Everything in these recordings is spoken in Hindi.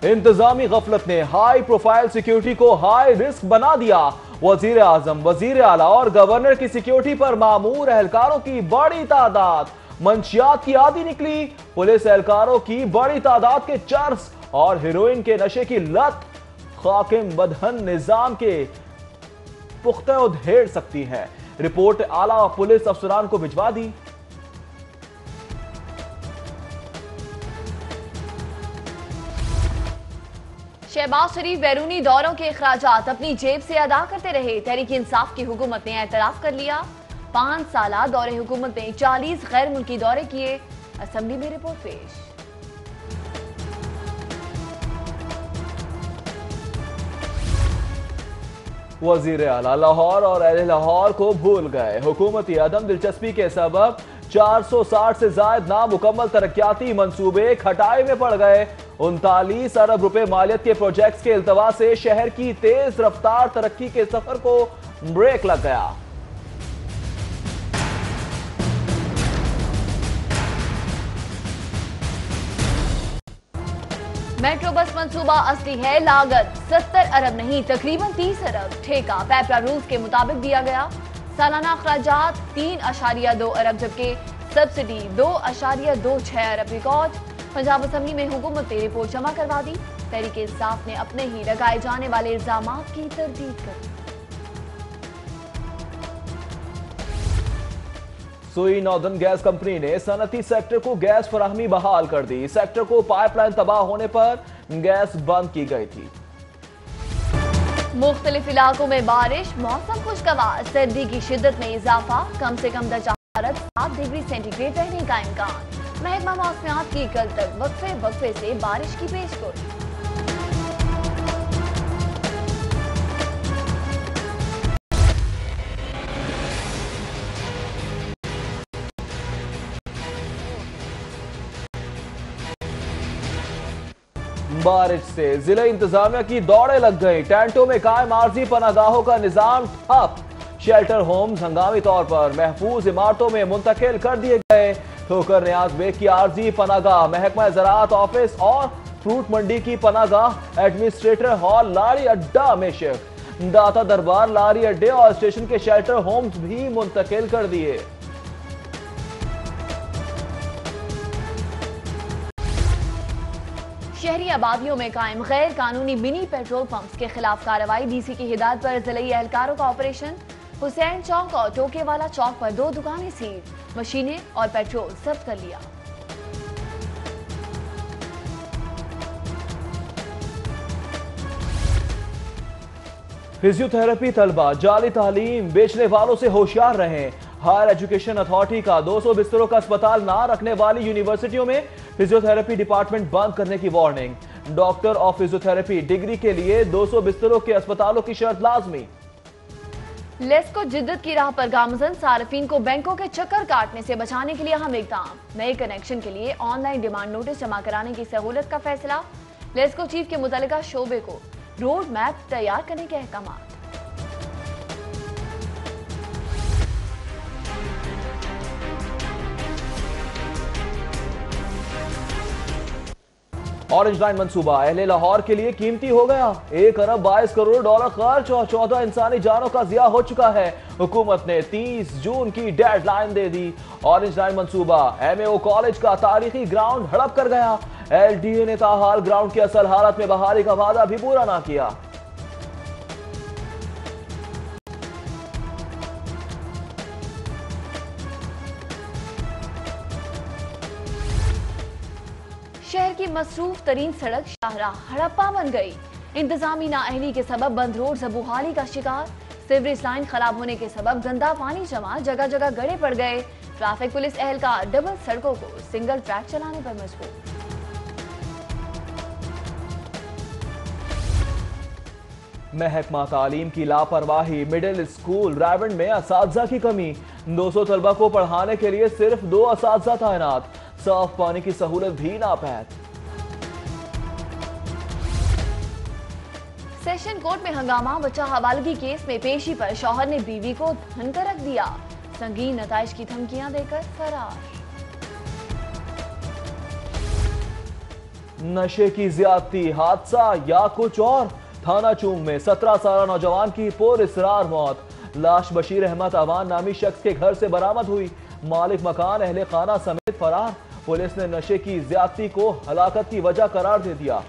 इंतजामी गफलत ने हाई प्रोफाइल सिक्योरिटी को हाई रिस्क बना दिया। वजीर आजम, वजीर आला और गवर्नर की सिक्योरिटी पर मामूर एहलकारों की बड़ी तादाद मंशियात की आदी निकली। पुलिस एहलकारों की बड़ी तादाद के चर्स और हेरोइन के नशे की लत खाकिम बदहन निजाम के पुख्ता उधेड़ सकती है। रिपोर्ट आला पुलिस अफसरान को भिजवा दी। शहबाज शरीफ बैरूनी दौरों के अखराजात अपनी जेब से अदा करते रहे। तहरीक इंसाफ की हुकूमत ने एतराफ कर लिया। 5 साल दौरे हुकूमत ने 40 गैर मुल्की दौरे किए। असेंबली में रिपोर्ट पेश। वजीर आला लाहौर और अहले लाहौर को भूल गए। हुकूमती अदम दिलचस्पी के सबब 460 से ज्यादा नामुकम्मल तरक्याती मंसूबे खटाई में पड़ गए। 39 अरब रुपए मालियत के प्रोजेक्ट्स के इल्तवा से शहर की तेज रफ्तार तरक्की के सफर को ब्रेक लग गया। मेट्रो बस मंसूबा असली है, लागत 70 अरब नहीं तकरीबन 30 अरब। ठेका पेपरा रूल्स के मुताबिक दिया गया। सालाना अखराजात 3.2 अरब जबकि सब्सिडी 2.26 अरब रिकॉर्ड। पंजाब असेंबली में हुकूमत ने रिपोर्ट जमा करवा दी। तहरीक इंसाफ ने अपने ही लगाए जाने वाले इल्जामात की तरदीद कर दी। सुई नॉर्दर्न गैस कंपनी ने सनती सेक्टर को गैस फराहमी बहाल कर दी। सेक्टर को पाइपलाइन तबाह होने पर गैस बंद की गई थी। मुख्तलिफ इलाकों में बारिश, मौसम खुशगवार। सर्दी की शिद्दत में इजाफा, कम से कम दर्जा हरारत 7 डिग्री सेंटीग्रेड रहने का इम्कान। महकमा मौसमियात की कल तक वक्फे से बारिश की पेशगोई। बारिश से जिला इंतजामिया की दौड़े लग गई। टेंटों में कायम आर्जी पनागाहों का निजाम ठप। शेल्टर होम्स हंगामी तौर पर महफूज इमारतों में मुंतकिल कर दिए गए। ठोकर न्याज बेग की आर्जी पनागाह महकमा ज़राअत ऑफिस और फ्रूट मंडी की पनागाह एडमिनिस्ट्रेटर हॉल लारी अड्डा में शिफ्ट। दाता दरबार लारी अड्डे और स्टेशन के शेल्टर होम्स भी मुंतकिल कर दिए। शहरी आबादियों में कायम गैर कानूनी मिनी पेट्रोल पंप्स के खिलाफ कार्रवाई। डीसी की हिदायत पर जिले एहलकारों का ऑपरेशन। हुसैन चौक और टोकेवाला चौक पर 2 दुकानें सील, मशीनें और पेट्रोल जब्त कर लिया। फिजियोथेरेपी तलबा जाली तालीम बेचने वालों से होशियार रहें। हायर एजुकेशन अथॉरिटी का 200 बिस्तरों का अस्पताल ना रखने वाली यूनिवर्सिटियों में फिजियोथेरेपी डिपार्टमेंट बंद करने की warning. Doctor of physiotherapy degree के लिए 200 बिस्तरों के अस्पतालों की शर्त लाजमी। लेस्को जिद्दत की राह पर गामजन। सार्फिन को बैंकों के चक्कर काटने से बचाने के लिए अहम इक़दाम। नए कनेक्शन के लिए ऑनलाइन डिमांड नोटिस जमा कराने की सहूलत का फैसला। लेस्को चीफ के मुतल्लिका शोबे को रोड मैप तैयार करने के अहकाम। ऑरेंज लाइन मंसूबा अहले लाहौर के लिए कीमती हो गया। 1 अरब 22 करोड़ डॉलर खर्च और 14 इंसानी जानों का जिया हो चुका है। हुकूमत ने 30 जून की डेडलाइन दे दी। ऑरेंज लाइन मंसूबा MAO कॉलेज का तारीखी ग्राउंड हड़प कर गया। LDA ने ताहाल ग्राउंड की असल हालत में बहाली का वादा भी पूरा ना किया। शहर की मसरूफ तरीन सड़क शाहराह हड़प्पा बन गई। इंतजामी नाअहली के सबब बंद रोड जबूहाली का शिकार। सीवरेज लाइन खराब होने के सबब गंदा पानी जमा, जगह जगह गड्ढे पड़ गए। ट्रैफिक पुलिस एहलकार डबल सड़कों को सिंगल ट्रैक चलाने पर मजबूर। महकमा तालीम की लापरवाही। मिडिल स्कूल रायवंड में असातिज़ा की कमी। 200 तलबा को पढ़ाने के लिए सिर्फ 2 असातिज़ा तैनात। साफ पानी की सहूलत भी नापैद। सेशन कोर्ट में हंगामा। बच्चा हवालगी केस में पेशी पर शौहर ने बीवी को धनकर रख दिया। संगीन नताइज की धमकियां देकर फरार। नशे की ज्यादती, हादसा या कुछ और? थाना चूंग में 17 साल नौजवान की पुरअसरार मौत। लाश बशीर अहमद अवान नामी शख्स के घर से बरामद हुई। मालिक मकान अहले खाना समेत फरार। पुलिस ने नशे की ज्यादती को हलाकत की वजह करार दे दिया।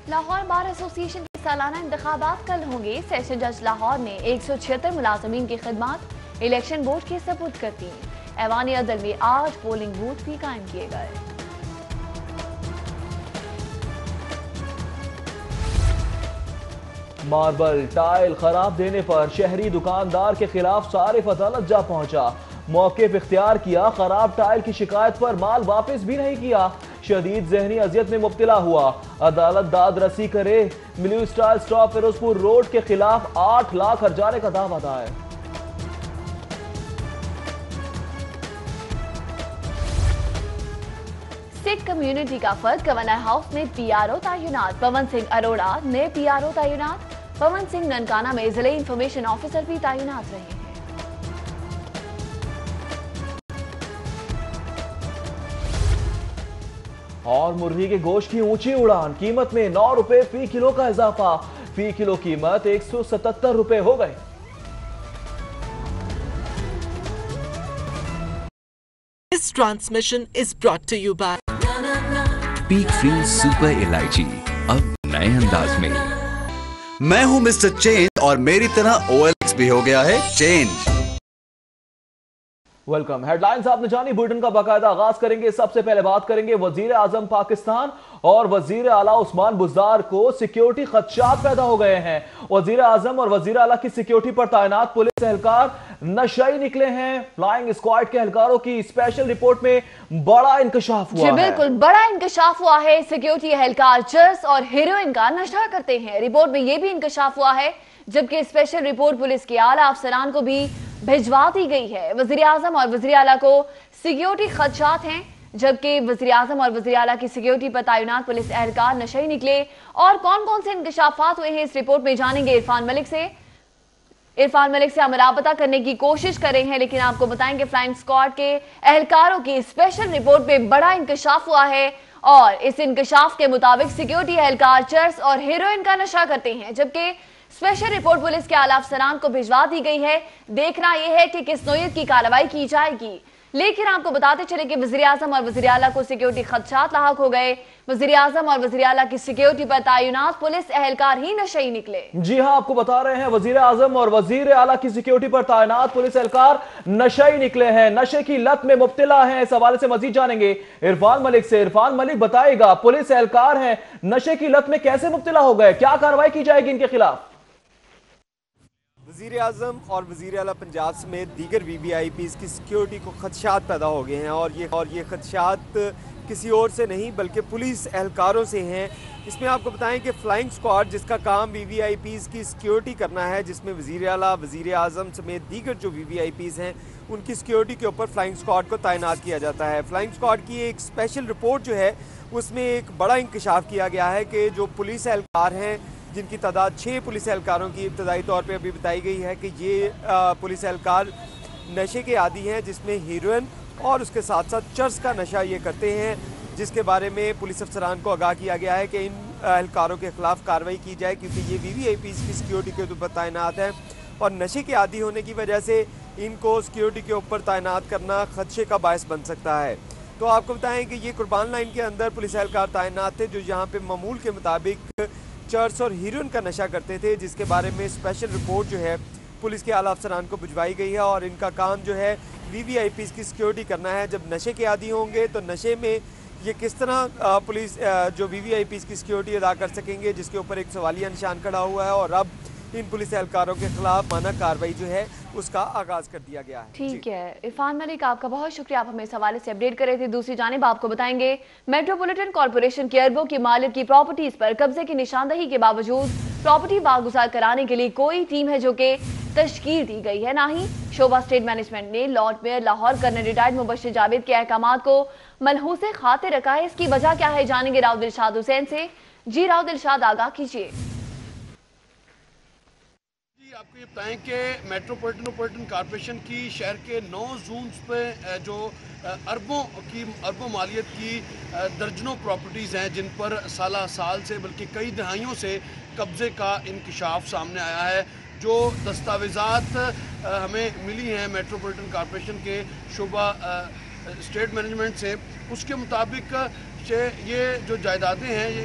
लाहौर बार एसोसिएशन के सालाना इंतखाबात कल होंगे। सेशन जज लाहौर ने 176 मुलाजमीन की खिदमात इलेक्शन बोर्ड के सपुर्द कर दी। ऐवानी अदल में आज पोलिंग बूथ भी कायम किए गए। मार्बल टाइल खराब देने पर शहरी दुकानदार के खिलाफ सारिफ अदालत जा पहुंचा। मौके पर इख्तियार किया, खराब टाइल की शिकायत पर माल वापस भी नहीं किया। शदीद जहनी अजियत में मुब्तला हुआ। अदालत दाद रसी करे। मिल्यू स्टाइल स्टॉप फिरोजपुर रोड के खिलाफ 8 लाख हर्जाने का दावा दायर। सिख कम्युनिटी का फर्द गवर्नर हाउस में पीआरओ तैनात। पवन सिंह अरोड़ा नए पीआरओ तैनात। पवन सिंह ननकाना में जिले इंफॉर्मेशन ऑफिसर भी तैनात रहे हैं। और मुर्गी के गोश्त की ऊंची उड़ान, कीमत में 9 रुपए फी किलो का इजाफा। फी किलो कीमत 177 रुपए हो गए। This transmission is brought to you by peak free super इलायची, अब नए अंदाज में। मैं हूं मिस्टर चेंज और मेरी तरह OLX भी हो गया है चेंज। वेलकम। हेडलाइंस आपने जानी, बुलेटिन का बाकायदा आगाज करेंगे। सबसे पहले बात करेंगे वजीर आजम पाकिस्तान और वजीर आला उस्मान बुज़दार को सिक्योरिटी खदशात पैदा हो गए हैं। वजीर आजम और वजीर आला की सिक्योरिटी पर तैनात पुलिस एहलकार नशई निकले हैं। फ्लाइंग स्क्वाड के एहलकारों की स्पेशल रिपोर्ट में बड़ा इंकशाफ हुआ है। बिल्कुल बड़ा इंकशाफ हुआ है। सिक्योरिटी एहलकार चर्स और हेरोइन का नशा करते हैं। रिपोर्ट में यह भी इंकशाफ हुआ है, जबकि स्पेशल रिपोर्ट पुलिस के आला अफसरान को भी भिजवा दी गई है। वजीर आजम और वजीर आला को सिक्योरिटी खदशात हैं, जबकि वजीर आजम और वजीर आला की सिक्योरिटी पर तैनात पुलिस एहलकार नशई निकले। और कौन कौन से इंकशाफात हुए हैं इस रिपोर्ट में जानेंगे इरफान मलिक से। हम राबता करने की कोशिश कर रहे हैं, लेकिन आपको बताएंगे फ्लाइंग स्क्वाड के एहलकारों की स्पेशल रिपोर्ट में बड़ा इंकशाफ हुआ है। और इस इंकशाफ के मुताबिक सिक्योरिटी एहलकार चर्स और हेरोइन का नशा करते हैं, जबकि स्पेशल रिपोर्ट पुलिस के आला अफसरान को भिजवा दी गई है। देखना यह है कि किस नोयत की कार्रवाई की जाएगी। लेकिन आपको बताते चले कि वजीर आजम और वजीर आला को सिक्योरिटी खदशात लाहक हो गए। वजीर आजम और वजीर आला की सिक्योरिटी पर तैनात पुलिस एहलकार ही नशई निकले। जी हां, आपको बता रहे हैं वजीर आजम और वजीर आला की सिक्योरिटी पर तैनात पुलिस एहलकार नशई निकले हैं, नशे की लत में मुब्तला हैं। इस हवाले से मजीद जानेंगे इरफान मलिक से। इरफान मलिक बताएगा, पुलिस एहलकार हैं, नशे की लत में कैसे मुब्तला हो गए, क्या कार्रवाई की जाएगी इनके खिलाफ? वज़ीर आज़म और वज़ीर आला पंजाब समेत दीगर VVIPs की सिक्योरिटी को खदशात पैदा हो गए हैं। और ये खदशात किसी और से नहीं बल्कि पुलिस एहलकारों से हैं। इसमें आपको बताएं कि फ्लाइंग स्क्वाड जिसका काम VVIPs की सिक्योरिटी करना है, जिसमें वज़ीर आला वज़ीर आज़म समेत दीगर जो VVIPs हैं उनकी सिक्योरिटी के ऊपर फ्लाइंग स्क्वाड को तैनात किया जाता है। फ्लाइंग स्क्वाड की एक स्पेशल रिपोर्ट जो है उसमें एक बड़ा इंकशाफ किया गया है कि जो पुलिस एहलकार हैं, जिनकी तादाद 6 पुलिस एहलकारों की इब्तदाई तौर पे अभी बताई गई है कि ये पुलिस एहलकार नशे के आदी हैं, जिसमें हीरोइन और उसके साथ साथ चर्स का नशा ये करते हैं, जिसके बारे में पुलिस अफसरान को आगाह किया गया है कि इन एहलकारों के खिलाफ कार्रवाई की जाए, क्योंकि ये VVIPs की सिक्योरिटी के ऊपर तैनात है और नशे के आदी होने की वजह से इनको सिक्योरिटी के ऊपर तैनात करना खदशे का बायस बन सकता है। तो आपको बताएं कि ये कुर्बान लाइन के अंदर पुलिस एहलकार तैनात थे जो यहाँ पे मामूल के मुताबिक चर्स और हीरोइन का नशा करते थे, जिसके बारे में स्पेशल रिपोर्ट जो है पुलिस के आला अफसरान को भिजवाई गई है। और इनका काम जो है VVIPs की सिक्योरिटी करना है। जब नशे के आदी होंगे तो नशे में ये किस तरह पुलिस जो VVIPs की सिक्योरिटी अदा कर सकेंगे, जिसके ऊपर एक सवालिया निशान खड़ा हुआ है। और अब इन पुलिस एहलकारों के खिलाफ माना कार्रवाई जो है उसका आगाज कर दिया गया है। ठीक है इरफान मलिक, आपका बहुत शुक्रिया, आप हमें इस हवाले से अपडेट कर रहे थे। दूसरी जानिब आपको बताएंगे मेट्रोपॉलिटन कॉर्पोरेशन के अरबों की मालिक की प्रॉपर्टीज पर कब्जे की निशानदही के बावजूद प्रॉपर्टी बागुजार कराने के लिए कोई टीम है जो कि तश्कील दी गई है, ना ही शोभा स्टेट मैनेजमेंट ने lord mayor Lahore colonel retired Mubashir Javed के अहकामात को मलहूसे खातिर रखा है। इसकी वजह क्या है, जानेंगे राव दिलशाद हुसैन से। जी राव दिलशाद, आगाह कीजिए। आपको ये बताएं कि मेट्रोपॉलिटन कॉर्पोरेशन की शहर के 9 जोन्स पे जो अरबों मालियत की दर्जनों प्रॉपर्टीज़ हैं जिन पर साल से बल्कि कई दहाइयों से कब्ज़े का इंकशाफ सामने आया है। जो दस्तावेज़ात हमें मिली हैं मेट्रोपॉलिटन कॉर्पोरेशन के शोबा स्टेट मैनेजमेंट से, उसके मुताबिक ये जो जायदादें हैं ये